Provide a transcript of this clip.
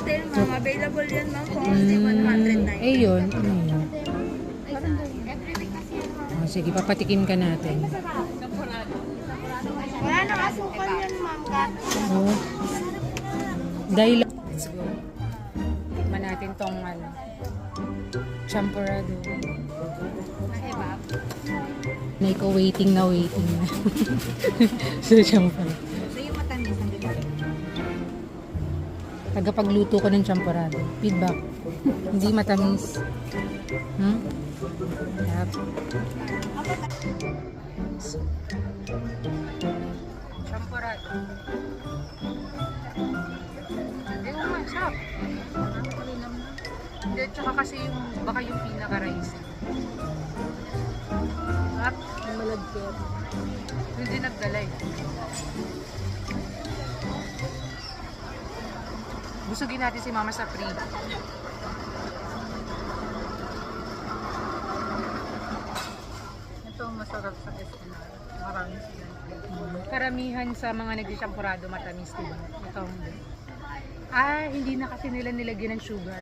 din, ma'am. Available yan, ma'am. For only 190. Eh, yun. Ano yun? Oh, sige, papatikim ka natin. Wala nang asukal yan, ma'am. Oh. Dahil... Let's go. Tikman natin tong ano. Champurrado. Na ikaw waiting na. So, champurrado. So, yung matamis ang bibig. Tagapagluto ko ng champurrado. Feedback. Hindi matamis. Yep. Champurrado. Ewan nga, sarap. Hindi, tsaka kasi yung, baka yung pinaka-rice. Sarap. Malagkit. Hindi nagdalay. Busugin natin si Mama sa free. Ito ang masarap sa Espinal. Marami sila. Karamihan sa mga nagsisampurado matamis, diba? Ito hindi. Hindi na kasi nila nilagyan ng sugar.